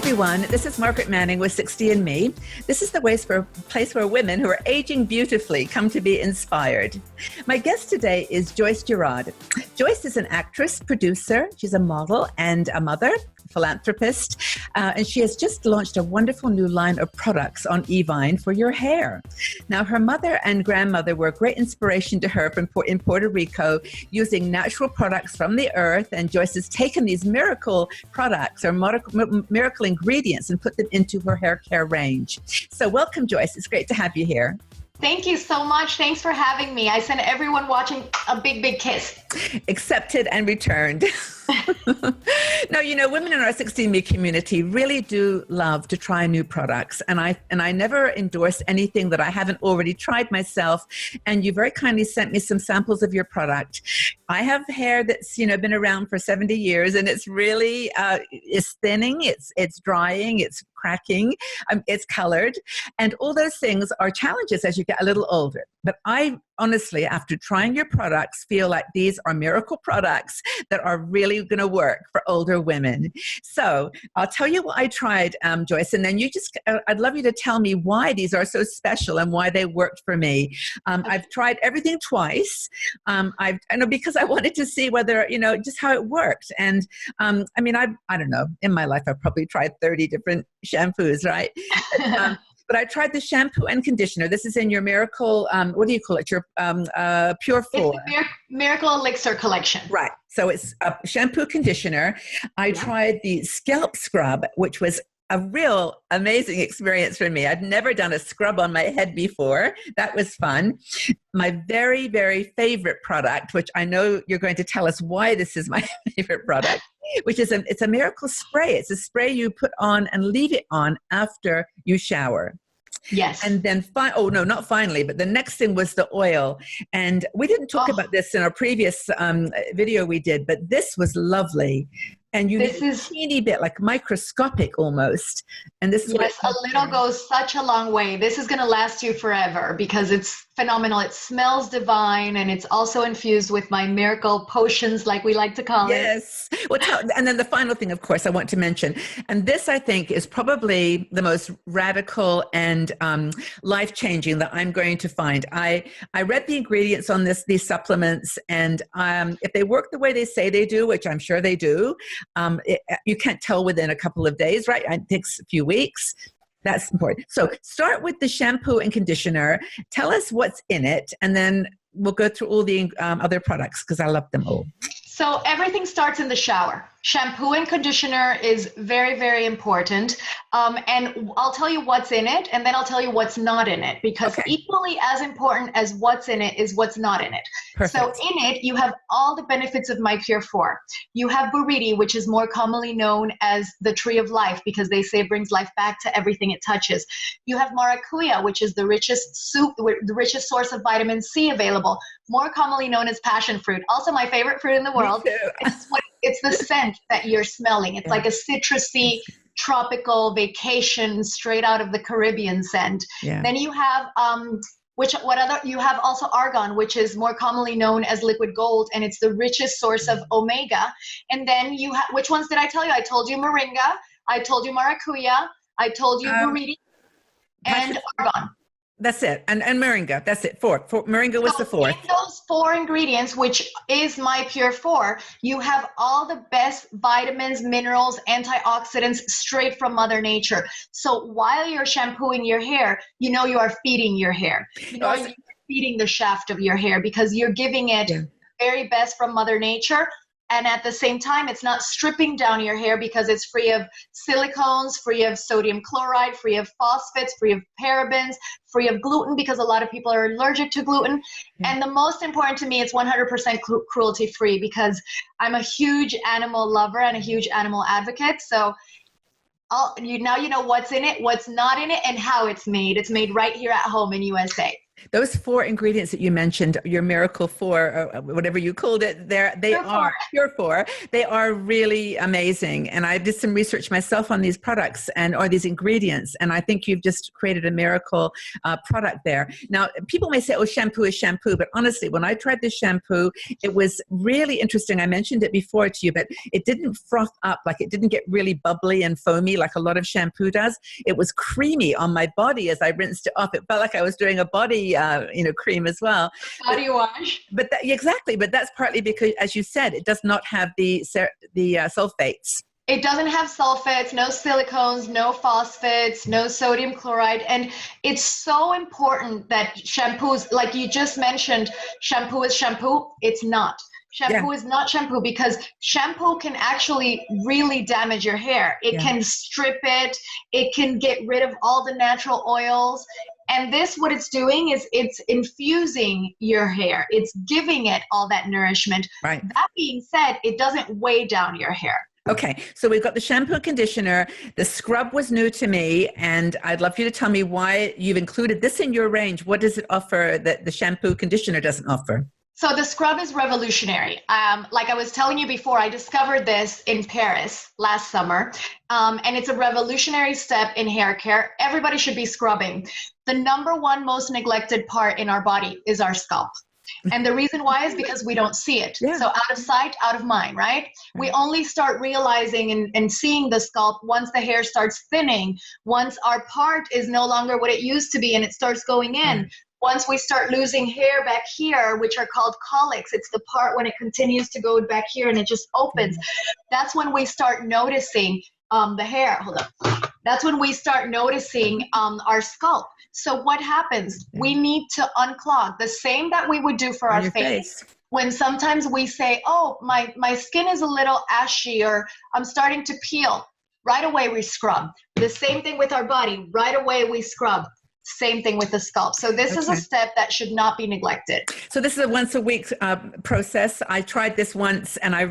everyone. This is Margaret Manning with 60andMe. This is the place where women who are aging beautifully come to be inspired. My guest today is Joyce Giraud. Joyce is an actress, producer. She's a model and a mother, philanthropist, and she has just launched a wonderful new line of products on Evine for your hair. Now, her mother and grandmother were a great inspiration to her in Puerto Rico, using natural products from the earth, and Joyce has taken these miracle products or miracle ingredients and put them into her hair care range. So welcome, Joyce. It's great to have you here. Thank you so much. Thanks for having me. I send everyone watching a big, big kiss. Accepted and returned. No, you know, women in our 60andMe community really do love to try new products. And I never endorse anything that I haven't already tried myself. And you very kindly sent me some samples of your product. I have hair that's, been around for 70 years, and it's really, it's thinning, it's drying, it's cracking, it's colored. And all those things are challenges as you get a little older. But I honestly, after trying your products, feel like these are miracle products that are really going to work for older women. So I'll tell you what I tried, Joyce, and then I'd love you to tell me why these are so special and why they worked for me. I've tried everything twice. I know because I wanted to see whether, just how it worked. And I don't know, in my life, I've probably tried 30 different shampoos, right? But I tried the shampoo and conditioner. This is in your Miracle, what do you call it? Your Pure 4. It's the Miracle Elixir collection. Right. So it's a shampoo conditioner. I tried the Scalp scrub, which was a real amazing experience for me. I'd never done a scrub on my head before. That was fun. My very, very favorite product, which I know you're going to tell us why this is my favorite product, which is it's a miracle spray. It's a spray you put on and leave it on after you shower. Yes. And then, not finally, but the next thing was the oil. And we didn't talk about this in our previous video we did, but this was lovely. And you need a teeny bit, like microscopic almost. And this is a little goes such a long way. This is going to last you forever because it's phenomenal. It smells divine, and it's also infused with my miracle potions, like we like to call it. Yes. Well, and then the final thing, of course, I want to mention, and this I think is probably the most radical and life-changing that I'm going to find. I read the ingredients on these supplements, and if they work the way they say they do, which I'm sure they do, you can't tell within a couple of days, right? It takes a few weeks. That's important. So start with the shampoo and conditioner. Tell us what's in it, and then we'll go through all the other products because I love them all. So everything starts in the shower. Shampoo and conditioner is very, very important. And I'll tell you what's in it, and then I'll tell you what's not in it, because equally as important as what's in it is what's not in it. Perfect. So in it, you have all the benefits of my Pure 4. You have buriti, which is more commonly known as the tree of life, because they say it brings life back to everything it touches. You have maracuya, which is the richest source of vitamin C available, more commonly known as passion fruit. Also my favorite fruit in the world. It's the scent that you're smelling. It's like a citrusy, tropical vacation straight out of the Caribbean scent. Yeah. Then you have you have also argan, which is more commonly known as liquid gold, and it's the richest source of omega. And then you have, which ones did I tell you? I told you moringa, I told you maracuya, I told you buriti, and argan. That's it. And moringa. That's it. Four. Moringa was the fourth. In those 4 ingredients, which is my Pure 4, you have all the best vitamins, minerals, antioxidants straight from Mother Nature. So while you're shampooing your hair, you are feeding your hair. You're feeding the shaft of your hair because you're giving it very best from Mother Nature. And at the same time, it's not stripping down your hair because it's free of silicones, free of sodium chloride, free of phosphates, free of parabens, free of gluten, because a lot of people are allergic to gluten. And the most important to me, it's 100% cruelty free, because I'm a huge animal lover and a huge animal advocate. So now you know what's in it, what's not in it, and how it's made. It's made right here at home in USA. Those four ingredients that you mentioned, your Miracle Four, or whatever you called it, they Pure four. are Pure Four. They are really amazing. And I did some research myself on these products or these ingredients. And I think you've just created a miracle product there. Now, people may say, oh, shampoo is shampoo. But honestly, when I tried this shampoo, it was really interesting. I mentioned it before to you, but it didn't froth up. Like it didn't get really bubbly and foamy like a lot of shampoo does. It was creamy on my body as I rinsed it off. It felt like I was doing a body cream as well. Body wash. But exactly. But that's partly because, as you said, it does not have the sulfates. It doesn't have sulfates, no silicones, no phosphates, no sodium chloride. And it's so important that shampoos, like you just mentioned, shampoo is shampoo. It's not. Shampoo is not shampoo, because shampoo can actually really damage your hair. It can strip it. It can get rid of all the natural oils. And this, what it's doing is it's infusing your hair. It's giving it all that nourishment. Right. That being said, it doesn't weigh down your hair. Okay, so we've got the shampoo and conditioner. The scrub was new to me, and I'd love for you to tell me why you've included this in your range. What does it offer that the shampoo conditioner doesn't offer? So the scrub is revolutionary. Like I was telling you before, I discovered this in Paris last summer, and it's a revolutionary step in hair care. Everybody should be scrubbing. The number one most neglected part in our body is our scalp. And the reason why is because we don't see it. So out of sight, out of mind, right? We only start realizing and seeing the scalp once the hair starts thinning, once our part is no longer what it used to be and it starts going in. Once we start losing hair back here, which are called colics, it's the part when it continues to go back here and it just opens. That's when we start noticing the hair. Hold on. That's when we start noticing our scalp. So what happens? We need to unclog the same that we would do for our face. When sometimes we say, oh, my skin is a little ashy, or I'm starting to peel, right away we scrub. The same thing with our body. Right away we scrub. Same thing with the scalp. So this is a step that should not be neglected. So this is a once a week process. I tried this once and I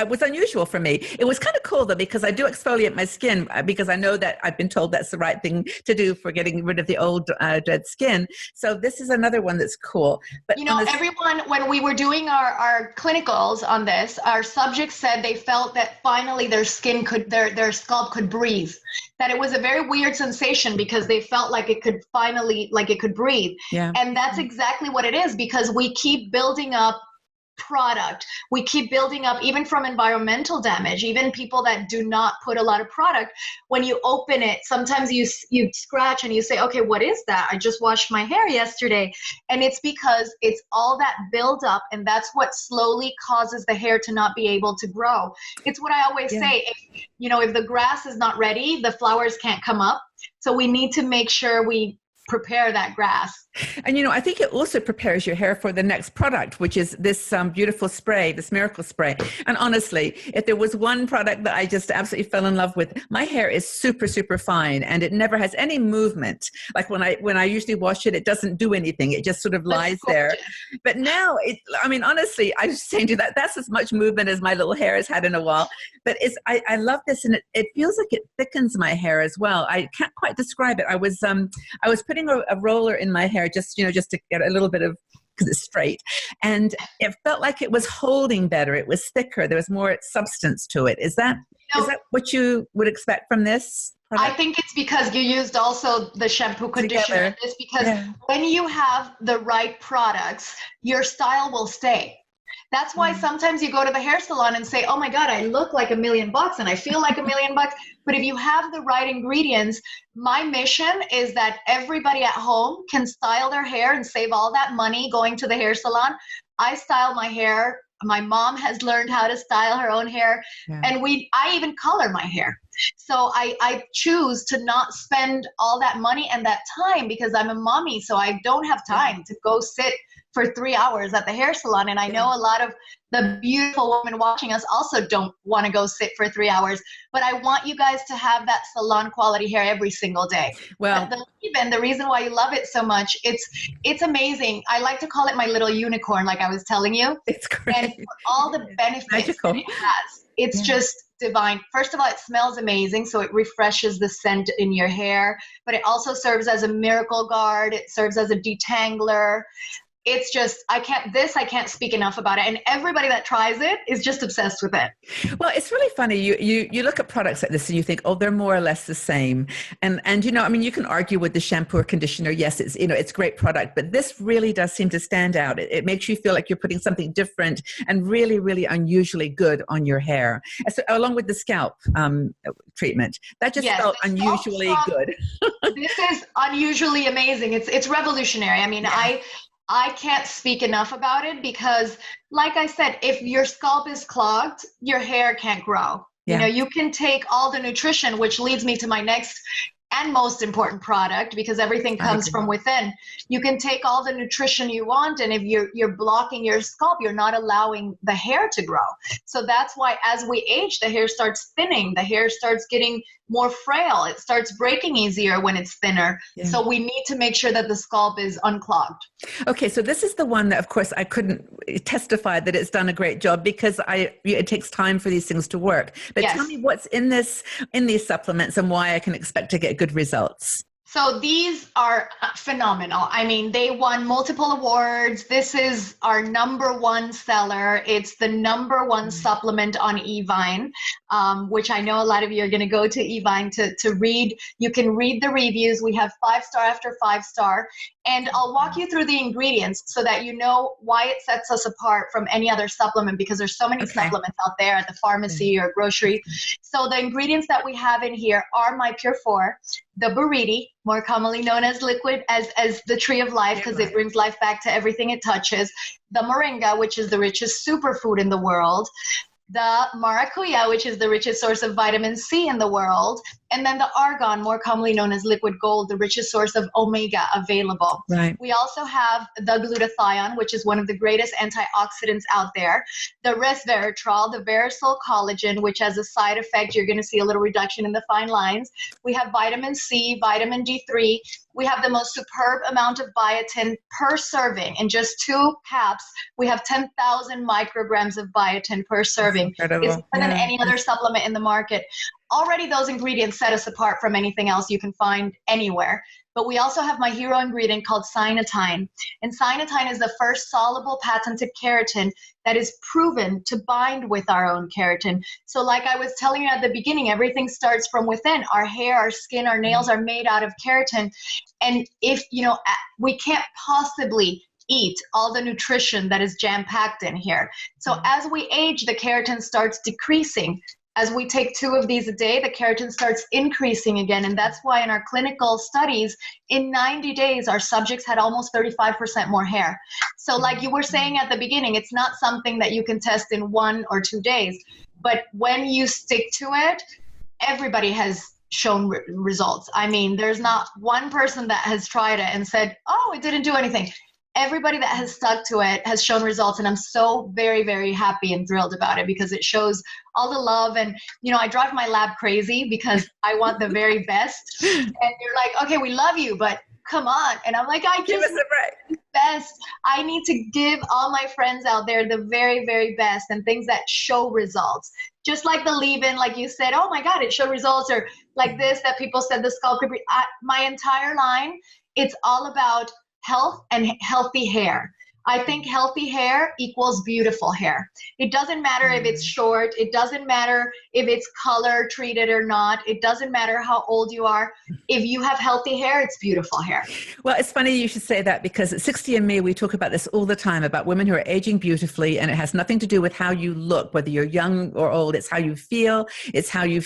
was unusual for me. It was kind of cool though, because I do exfoliate my skin because I know that I've been told that's the right thing to do for getting rid of the old dead skin. So this is another one that's cool. But everyone, when we were doing our clinicals on this, our subjects said they felt that finally their skin their scalp could breathe. That it was a very weird sensation because they felt like it could finally, like it could breathe. And that's exactly what it is, because we keep building up product. We keep building up, even from environmental damage, even people that do not put a lot of product. When you open it, sometimes you scratch and you say, okay, what is that? I just washed my hair yesterday. And it's because it's all that buildup, and that's what slowly causes the hair to not be able to grow. It's what I always say, if the grass is not ready, the flowers can't come up. So we need to make sure we prepare that grass. And, I think it also prepares your hair for the next product, which is this beautiful spray, this miracle spray. And honestly, if there was one product that I just absolutely fell in love with, my hair is super, super fine and it never has any movement. Like when I usually wash it, it doesn't do anything. It just sort of lies there. But now, honestly, I was saying to you that's as much movement as my little hair has had in a while. But I love this, and it feels like it thickens my hair as well. I can't quite describe it. I was putting a roller in my hair just to get a little bit of, because it's straight, and it felt like it was holding better. It was thicker. There was more substance to it. Is that what you would expect from this product? I think it's because you used also the shampoo conditioner. It's because when you have the right products, your style will stay. That's why sometimes you go to the hair salon and say, oh my God, I look like $1 million and I feel like $1 million. But if you have the right ingredients, my mission is that everybody at home can style their hair and save all that money going to the hair salon. I style my hair. My mom has learned how to style her own hair. And I even color my hair. So I choose to not spend all that money and that time because I'm a mommy. So I don't have time to go sit for 3 hours at the hair salon. And I know a lot of the beautiful women watching us also don't want to go sit for 3 hours, but I want you guys to have that salon quality hair every single day. Well, Even the reason why you love it so much, it's amazing. I like to call it my little unicorn, like I was telling you. it's great. And for all the benefits Magical. that it has, it's just divine. First of all, it smells amazing, so it refreshes the scent in your hair, but it also serves as a miracle guard. It serves as a detangler. It's just, I can't speak enough about it. And everybody that tries it is just obsessed with it. Well, it's really funny. You look at products like this and you think, oh, they're more or less the same. And you know, I mean, you can argue with the shampoo or conditioner. Yes, it's, you know, it's a great product, but this really does seem to stand out. It makes you feel like you're putting something different and really, really unusually good on your hair. So, along with the scalp treatment, that just felt unusually good. This is unusually amazing. It's revolutionary. I mean, I can't speak enough about it because, like I said, if your scalp is clogged, your hair can't grow. Yeah. You know, you can take all the nutrition, which leads me to my next and most important product, because everything comes from within. You can take all the nutrition you want, and if you're blocking your scalp, you're not allowing the hair to grow. So that's why as we age, the hair starts thinning, the hair starts getting more frail, it starts breaking easier when it's thinner. So we need to make sure that the scalp is unclogged. Okay, so this is the one that, of course, I couldn't testify that it's done a great job because it takes time for these things to work. But tell me what's in these supplements and why I can expect to get good results. So these are phenomenal. I mean, they won multiple awards. This is our #1 seller. It's the #1 supplement on Evine, which I know a lot of you are going to go to Evine to read. You can read the reviews. We have 5-star after 5-star. And I'll walk you through the ingredients so that you know why it sets us apart from any other supplement, because there's so many supplements out there at the pharmacy or grocery. So the ingredients that we have in here are My Pure 4, the Buriti, more commonly known as liquid, as the tree of life, because it brings life back to everything it touches, the Moringa, which is the richest superfood in the world, the Maracuya, which is the richest source of vitamin C in the world, and then the argan, more commonly known as liquid gold, the richest source of omega available. We also have the glutathione, which is one of the greatest antioxidants out there, the resveratrol, the versatile collagen, which as a side effect, you're going to see a little reduction in the fine lines. We have vitamin C, vitamin D3. We have the most superb amount of biotin per serving. In just 2 caps, we have 10,000 micrograms of biotin per serving. It's more than any other supplement in the market. Already those ingredients set us apart from anything else you can find anywhere. But we also have my hero ingredient called cyanotine. And cyanotine is the first soluble patented keratin that is proven to bind with our own keratin. So like I was telling you at the beginning, everything starts from within. Our hair, our skin, our nails are made out of keratin. And if, you know, we can't possibly eat all the nutrition that is jam-packed in here. So as we age, the keratin starts decreasing. As we take 2 of these a day, the keratin starts increasing again. And that's why in our clinical studies, in 90 days, our subjects had almost 35% more hair. So like you were saying at the beginning, it's not something that you can test in 1 or 2 days. But when you stick to it, everybody has shown results. I mean, there's not one person that has tried it and said, oh, it didn't do anything. Everybody that has stuck to it has shown results, and I'm so very, very happy and thrilled about it because it shows all the love. And, you know, I drive my lab crazy because I want the very best. And you're like, okay, we love you, but come on. And I'm like, I just give us the best. I need to give all my friends out there the very, very best and things that show results. Just like the leave-in, like you said, oh my God, it showed results, or like this that people said the scalp could be. My entire line, it's all about health and healthy hair. I think healthy hair equals beautiful hair. It doesn't matter if it's short. It doesn't matter if it's color treated or not. It doesn't matter how old you are. If you have healthy hair, it's beautiful hair. Well, it's funny you should say that because at 60andMe, we talk about this all the time about women who are aging beautifully, and it has nothing to do with how you look, whether you're young or old. It's how you feel. It's how you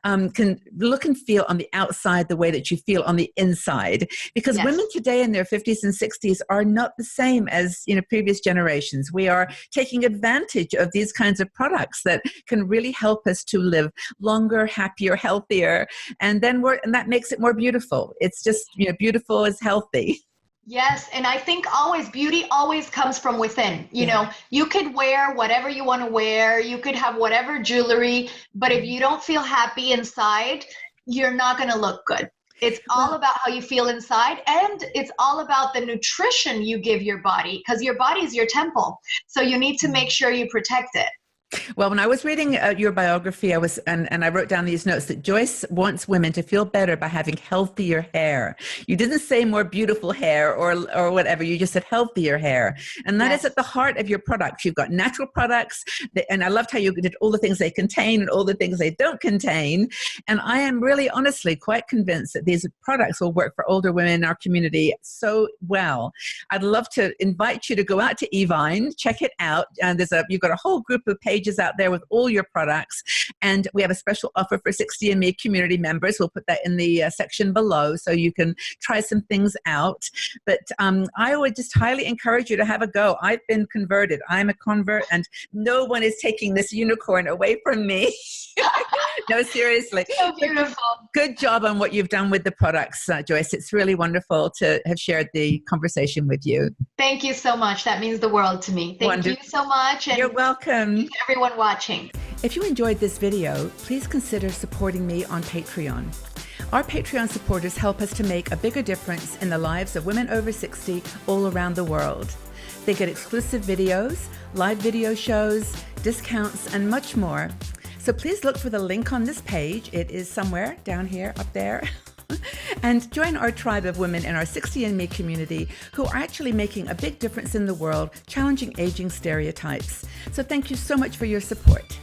can look and feel on the outside the way that you feel on the inside. Because women today in their 50s and 60s are not the same as, you know, previous generations. We are taking advantage of these kinds of products that can really help us to live longer, happier, healthier, and that makes it more beautiful. It's just, you know, beautiful is healthy. Yes, and I think always beauty always comes from within. You Yeah. know, you could wear whatever you want to wear, you could have whatever jewelry, but if you don't feel happy inside, you're not going to look good. It's all Well, about how you feel inside, and it's all about the nutrition you give your body, because your body is your temple. So you need to make sure you protect it. Well, when I was reading your biography, and I wrote down these notes that Joyce wants women to feel better by having healthier hair. You didn't say more beautiful hair or whatever. You just said healthier hair, and that is Yes. at the heart of your products. You've got natural products, and I loved how you did all the things they contain and all the things they don't contain. And I am really, honestly, quite convinced that these products will work for older women in our community so well. I'd love to invite you to go out to Evine, check it out. And you've got a whole group of pages out there with all your products. And we have a special offer for 60andMe community members. We'll put that in the section below so you can try some things out. But I would just highly encourage you to have a go. I've been converted. I'm a convert, and no one is taking this unicorn away from me. No, seriously. So beautiful. Good job on what you've done with the products, Joyce. It's really wonderful to have shared the conversation with you. Thank you so much. That means the world to me. Thank you so much. And you're welcome. Everyone watching. If you enjoyed this video, please consider supporting me on Patreon. Our Patreon supporters help us to make a bigger difference in the lives of women over 60 all around the world. They get exclusive videos, live video shows, discounts, and much more. So please look for the link on this page. It is somewhere down here, up there. And join our tribe of women in our 60andMe community who are actually making a big difference in the world, challenging aging stereotypes. So thank you so much for your support.